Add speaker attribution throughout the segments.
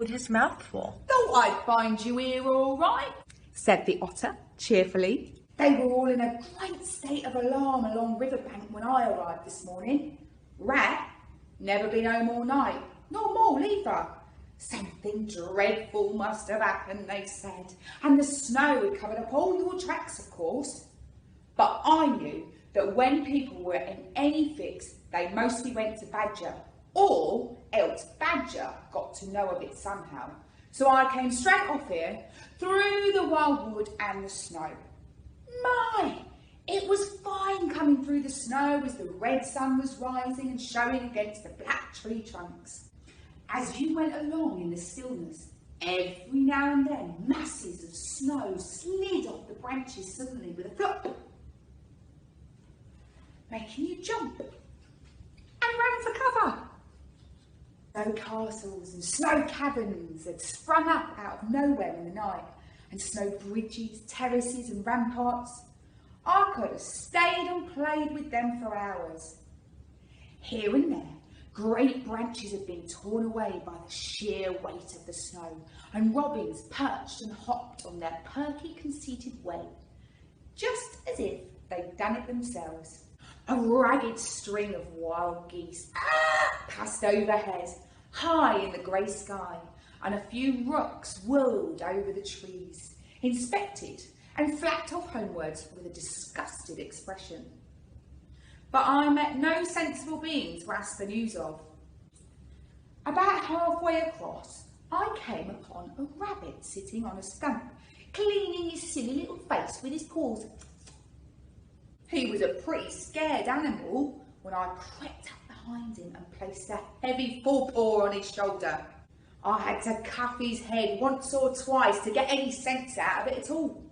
Speaker 1: with his mouth full.
Speaker 2: "Thought I'd find you here all right," said the otter cheerfully. "They were all in a great state of alarm along riverbank when I arrived this morning. Rat, never been home all night, nor Mole either. Something dreadful must have happened, they said, and the snow had covered up all your tracks, of course. But I knew that when people were in any fix, they mostly went to Badger, or else Badger got to know of it somehow. So I came straight off here, through the wildwood and the snow. My, it was fine coming through the snow as the red sun was rising and showing against the black tree trunks. As you went along in the stillness, every now and then masses of snow slid off the branches suddenly with a flop, making you jump and run for cover. Snow castles and snow caverns had sprung up out of nowhere in the night, and snow bridges, terraces and ramparts. I could have stayed and played with them for hours. Here and there, great branches had been torn away by the sheer weight of the snow, and robins perched and hopped on their perky, conceited way, just as if they'd done it themselves. A ragged string of wild geese passed overhead, high in the grey sky, and a few rooks whirled over the trees, inspected and flapped off homewards with a disgusted expression. But I met no sensible beings to ask the news of. About halfway across, I came upon a rabbit sitting on a stump, cleaning his silly little face with his paws. He was a pretty scared animal when I crept up behind him and placed a heavy forepaw on his shoulder. I had to cuff his head once or twice to get any sense out of it at all.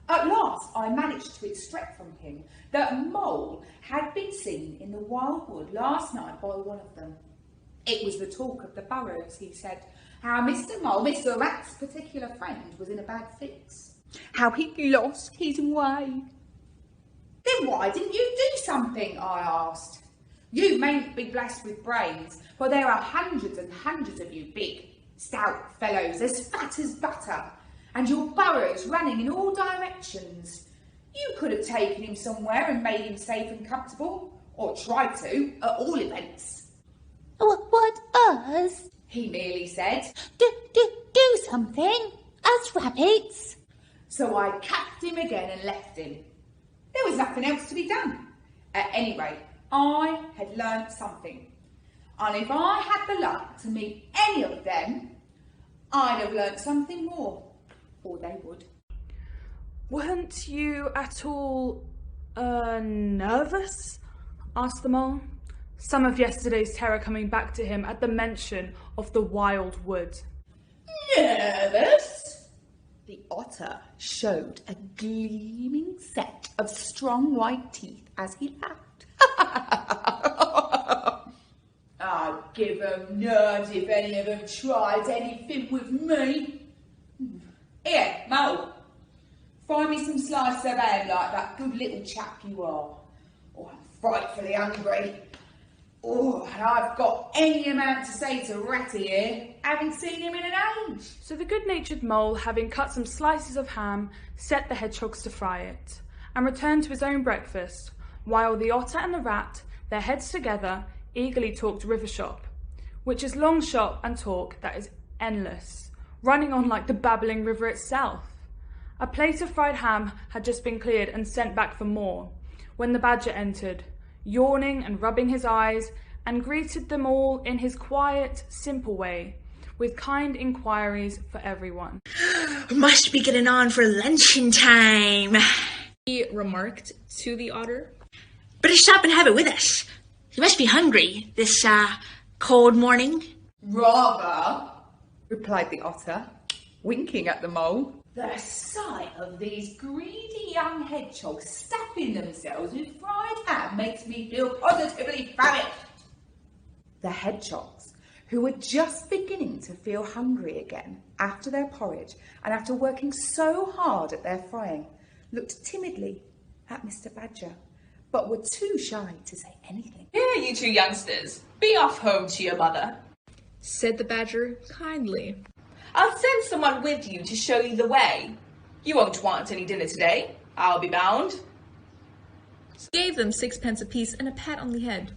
Speaker 2: At last, I managed to extract from him that a mole had been seen in the wildwood last night by one of them. It was the talk of the burrows, he said, how Mr. Mole, Mr. Rat's particular friend, was in a bad fix. How he'd lost his way. Then why didn't you do something, I asked. You mayn't be blessed with brains, but there are hundreds and hundreds of you big, stout fellows, as fat as butter, and your burrows running in all directions. You could have taken him somewhere and made him safe and comfortable, or tried to, at all events.
Speaker 3: What us?
Speaker 2: He merely said.
Speaker 3: Do something, us rabbits.
Speaker 2: So I capped him again and left him. There was nothing else to be done. At any rate, I had learnt something. And if I had the luck to meet any of them, I'd have learnt something more. Or they would.
Speaker 4: Weren't you at all, nervous? Asked the mole, some of yesterday's terror coming back to him at the mention of the wild wood.
Speaker 2: Nervous? The otter showed a gleaming set of strong white teeth as he laughed. I'd give 'em nerves if any of them tried anything with me. Here, Mole, find me some slice of ham like that good little chap you are. Oh, I'm frightfully hungry. Oh, and I've got any amount to say to Ratty here. Haven't seen him in an age.
Speaker 4: So the good-natured mole, having cut some slices of ham, set the hedgehogs to fry it, and returned to his own breakfast, while the otter and the rat, their heads together, eagerly talked river shop, which is long shop and talk that is endless, running on like the babbling river itself. A plate of fried ham had just been cleared and sent back for more, when the badger entered, yawning and rubbing his eyes, and greeted them all in his quiet, simple way, with kind inquiries for everyone.
Speaker 1: Must be getting on for luncheon time, he remarked to the otter. Better stop and have it with us. You must be hungry this, cold morning.
Speaker 2: Rather, replied the otter, winking at the mole. The sight of these greedy young hedgehogs stuffing themselves with fried ham makes me feel positively famished. The hedgehogs, who were just beginning to feel hungry again after their porridge and after working so hard at their frying, looked timidly at Mr. Badger, but were too shy to say anything.
Speaker 5: Here, you two youngsters, be off home to your mother.
Speaker 1: said the Badger kindly.
Speaker 5: I'll send someone with you to show you the way. You won't want any dinner today, I'll be bound.
Speaker 1: He gave them 6 pence apiece and a pat on the head.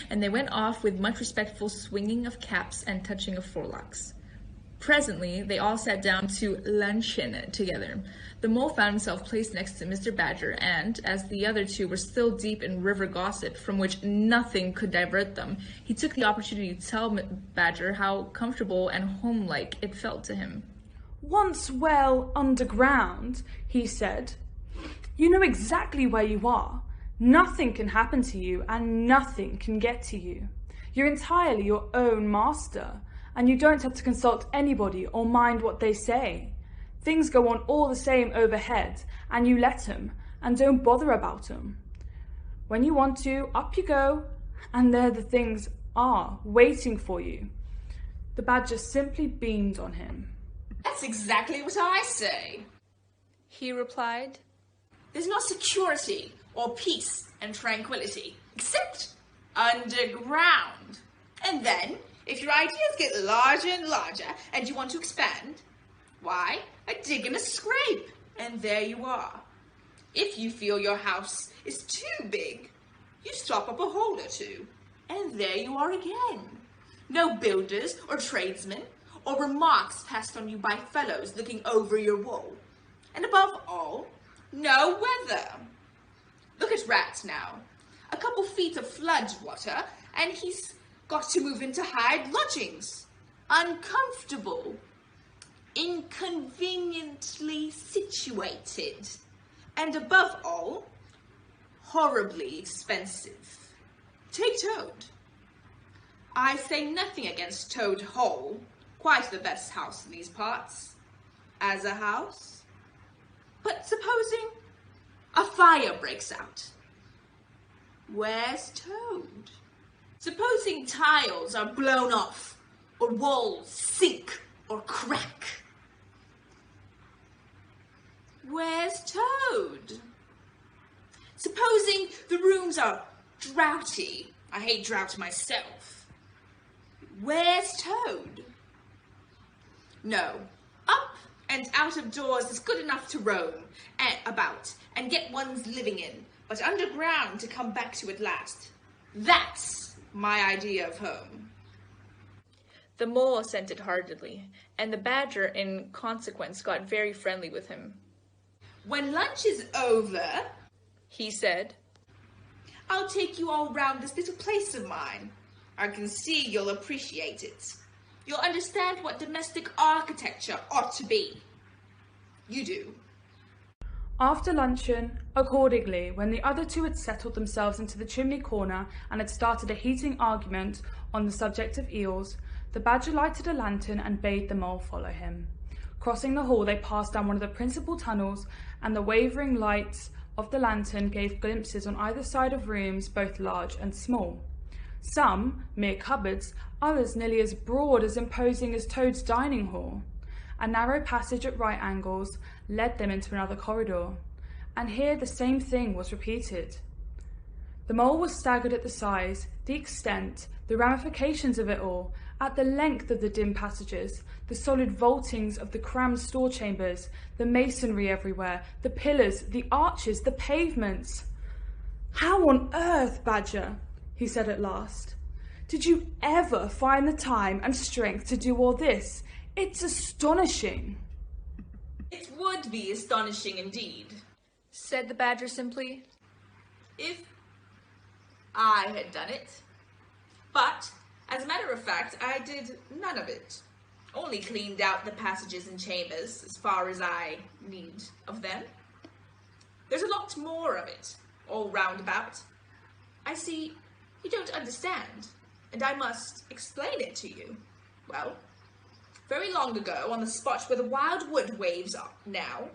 Speaker 1: And they went off with much respectful swinging of caps and touching of forelocks. Presently, they all sat down to luncheon together. The Mole found himself placed next to Mr. Badger, and, as the other two were still deep in river gossip, from which nothing could divert them, he took the opportunity to tell Badger how comfortable and homelike it felt to him.
Speaker 4: Once well underground, he said, you know exactly where you are. Nothing can happen to you, and nothing can get to you. You're entirely your own master, and you don't have to consult anybody or mind what they say. Things go on all the same overhead, and you let 'em, and don't bother about 'em. When you want to, up you go, and there the things are, waiting for you. The Badger simply beamed on him.
Speaker 5: That's exactly what I say,
Speaker 1: he replied.
Speaker 5: There's no security or peace and tranquility, except underground. And then, if your ideas get larger and larger and you want to expand, why, a dig and a scrape, and there you are. If you feel your house is too big, you stop up a hole or two, and there you are again. No builders or tradesmen, or remarks passed on you by fellows looking over your wall. And above all, no weather. Look at Rat now. A couple feet of flood water, and he's got to move into hired lodgings. Uncomfortable. Inconveniently situated. And above all, horribly expensive. Take Toad. I say nothing against Toad Hall, quite the best house in these parts, as a house. But supposing a fire breaks out, where's Toad? Supposing tiles are blown off, or walls sink or crack, where's Toad? Supposing the rooms are draughty, I hate drought myself, where's Toad? No, up and out of doors is good enough to roam about and get one's living in, but underground to come back to at last. That's my idea of home.
Speaker 1: The Mole assented heartily, and the Badger, in consequence, got very friendly with him.
Speaker 5: When lunch is over,
Speaker 1: he said,
Speaker 5: I'll take you all round this little place of mine. I can see you'll appreciate it. You'll understand what domestic architecture ought to be. You do.
Speaker 4: After luncheon, accordingly, when the other two had settled themselves into the chimney corner and had started a heating argument on the subject of eels, the Badger lighted a lantern and bade the Mole follow him. Crossing the hall, they passed down one of the principal tunnels, and the wavering lights of the lantern gave glimpses on either side of rooms both large and small. Some mere cupboards, others nearly as broad as imposing as Toad's dining hall. A narrow passage at right angles led them into another corridor, and here the same thing was repeated. The Mole was staggered at the size, the extent, the ramifications of it all, at the length of the dim passages, the solid vaultings of the crammed store chambers, the masonry everywhere, the pillars, the arches, the pavements. How on earth, Badger, he said at last, did you ever find the time and strength to do all this? It's astonishing.
Speaker 5: It would be astonishing indeed,
Speaker 1: said the Badger simply,
Speaker 5: if I had done it. But, as a matter of fact, I did none of it. Only cleaned out the passages and chambers as far as I need of them. There's a lot more of it, all round about. I see you don't understand, and I must explain it to you. Well, very long ago, on the spot where the wild wood waves are now,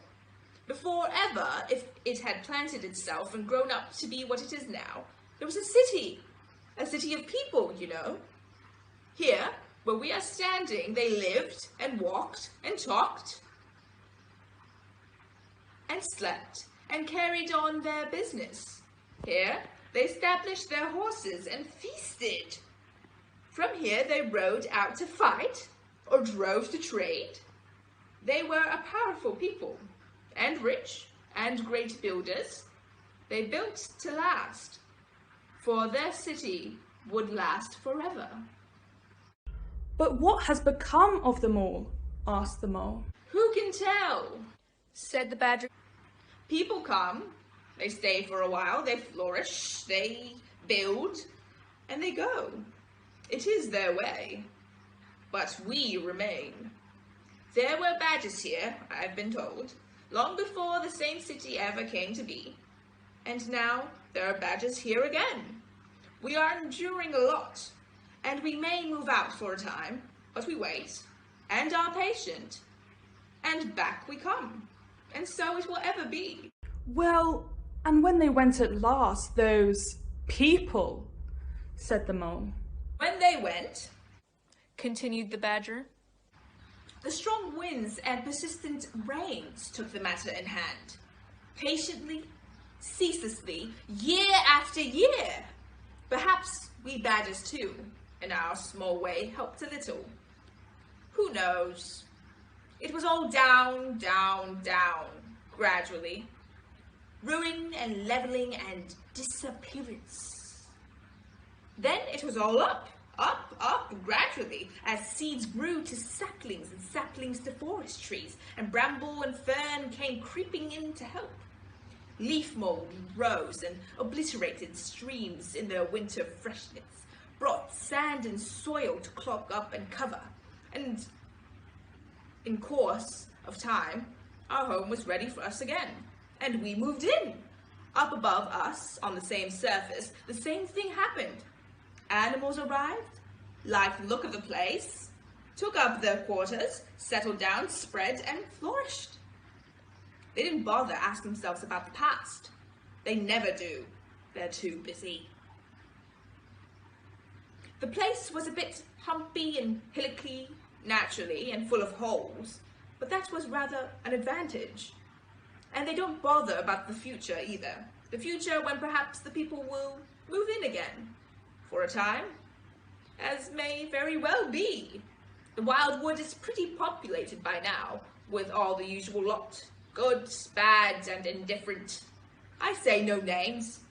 Speaker 5: before ever, if it had planted itself and grown up to be what it is now, there was a city of people, you know. Here, where we are standing, they lived and walked and talked and slept and carried on their business. Here, they established their horses and feasted. From here they rode out to fight or drove to trade. They were a powerful people, and rich, and great builders. They built to last, for their city would last forever.
Speaker 4: But what has become of them all? Asked the Mole.
Speaker 5: Who can tell?
Speaker 1: said the Badger.
Speaker 5: People come, they stay for a while, they flourish, they build, and they go. It is their way. But we remain. There were badgers here, I've been told, long before the same city ever came to be. And now there are badgers here again. We are enduring a lot, and we may move out for a time, but we wait, and are patient, and back we come, and so it will ever be.
Speaker 4: Well, and when they went at last, those people, said the Mole.
Speaker 5: When they went,
Speaker 1: Continued the Badger.
Speaker 5: the strong winds and persistent rains took the matter in hand, patiently, ceaselessly, year after year. Perhaps we badgers too, in our small way, helped a little. Who knows? It was all down, down, down, gradually. Ruin and leveling and disappearance. Then it was all up, up, up, gradually, as seeds grew to saplings and saplings to forest trees, and bramble and fern came creeping in to help. Leaf mold rose and obliterated streams in their winter freshness, brought sand and soil to clog up and cover, and in course of time, our home was ready for us again, and we moved in. Up above us, on the same surface, the same thing happened. Animals arrived, liked the look of the place, took up their quarters, settled down, spread, and flourished. They didn't bother asking themselves about the past. They never do. They're too busy. The place was a bit humpy and hillocky, naturally, and full of holes, but that was rather an advantage. And they don't bother about the future either. The future when perhaps the people will move in again, for a time, as may very well be. The wild wood is pretty populated by now, with all the usual lot. Good, bad, and indifferent. I say no names.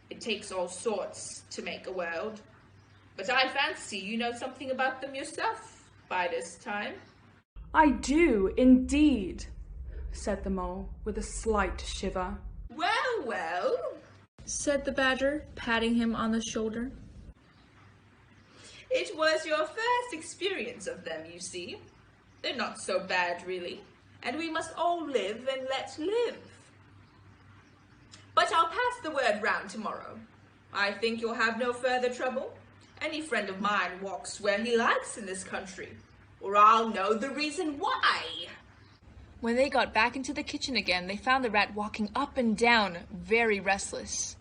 Speaker 5: It takes all sorts to make a world. But I fancy you know something about them yourself by this time.
Speaker 4: I do, indeed, said the Mole, with a slight shiver.
Speaker 5: Well, well,
Speaker 1: Said the Badger, patting him on the shoulder.
Speaker 5: it was your first experience of them, you see. They're not so bad, really, and we must all live and let live. But I'll pass the word round tomorrow. I think you'll have no further trouble. Any friend of mine walks where he likes in this country, or I'll know the reason why.
Speaker 1: When they got back into the kitchen again, they found the rat walking up and down, very restless.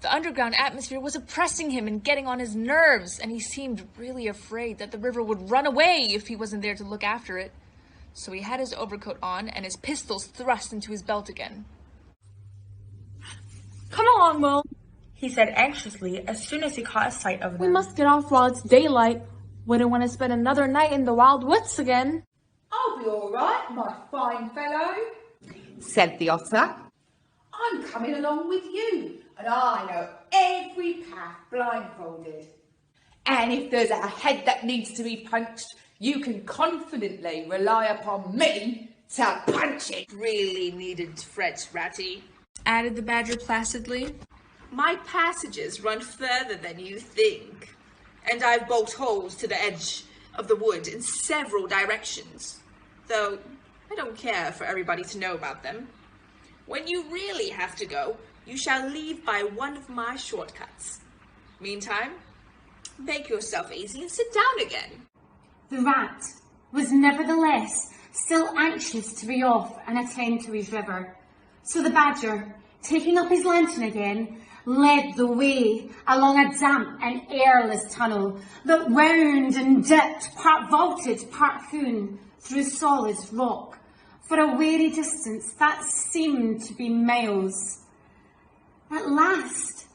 Speaker 1: The underground atmosphere was oppressing him and getting on his nerves, and he seemed really afraid that the river would run away if he wasn't there to look after it. So he had his overcoat on and his pistols thrust into his belt again.
Speaker 6: Come along, Will, he said anxiously as soon as he caught a sight of them.
Speaker 7: We must get off while it's daylight. Wouldn't want to spend another night in the wild woods again.
Speaker 2: I'll be all right, my fine fellow, said the Otter. I'm coming along with you, and I know every path blindfolded. And if there's a head that needs to be punched, you can confidently rely upon me to punch it.
Speaker 5: Really needed fret, Ratty.
Speaker 1: Added the Badger placidly.
Speaker 5: My passages run further than you think, and I've bolt holes to the edge of the wood in several directions, though I don't care for everybody to know about them. When you really have to go, you shall leave by one of my shortcuts. Meantime, make yourself easy and sit down again.
Speaker 3: The rat was nevertheless still anxious to be off and attend to his river. So the Badger, taking up his lantern again, led the way along a damp and airless tunnel that wound and dipped, part vaulted, part hewn, through solid rock, for a weary distance that seemed to be miles. At last,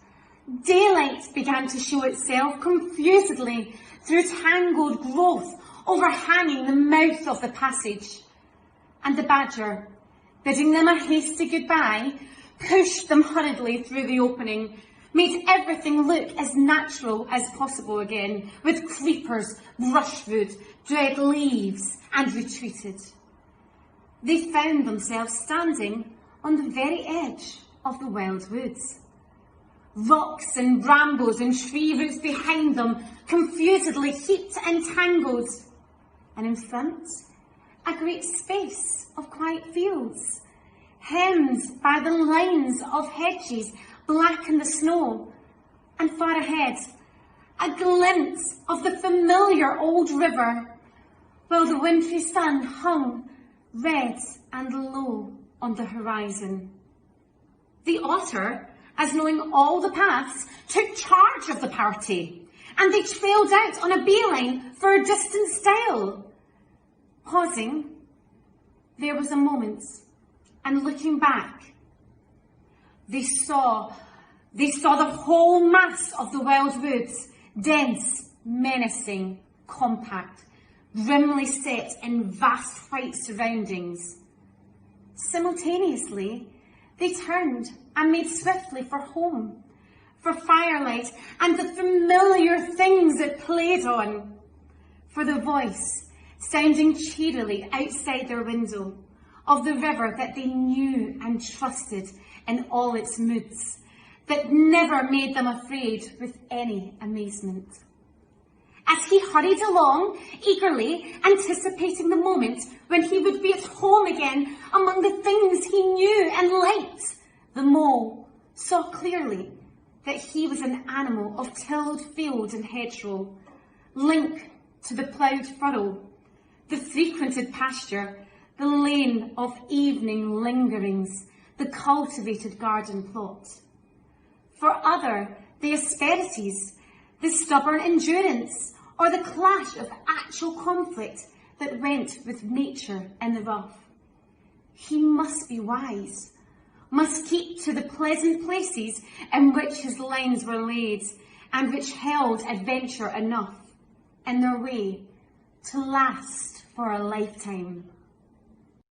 Speaker 3: daylight began to show itself confusedly through tangled growth overhanging the mouth of the passage. And the badger, bidding them a hasty goodbye, pushed them hurriedly through the opening, made everything look as natural as possible again, with creepers, brushwood, dried leaves, and retreated. They found themselves standing on the very edge of the wild woods. Rocks and brambles and tree roots behind them, confusedly heaped and tangled. And in front, a great space of quiet fields, hemmed by the lines of hedges black in the snow, and far ahead, a glimpse of the familiar old river, while the wintry sun hung red and low on the horizon. The otter, as knowing all the paths, took charge of the party, and they trailed out on a beeline for a distant stile. Pausing, there was a moment, and looking back, they saw the whole mass of the wild woods, dense, menacing, compact, grimly set in vast white surroundings. Simultaneously, they turned and made swiftly for home, for firelight and the familiar things it played on, for the voice sounding cheerily outside their window of the river that they knew and trusted in all its moods, that never made them afraid with any amazement. As he hurried along, eagerly anticipating the moment when he would be at home again among the things he knew and liked, the mole saw clearly that he was an animal of tilled field and hedgerow, linked to the ploughed furrow, the frequented pasture, the lane of evening lingerings, the cultivated garden plot. For other, the asperities, the stubborn endurance, or the clash of actual conflict that went with nature in the rough. He must be wise, must keep to the pleasant places in which his lines were laid, and which held adventure enough in their way to last for a lifetime.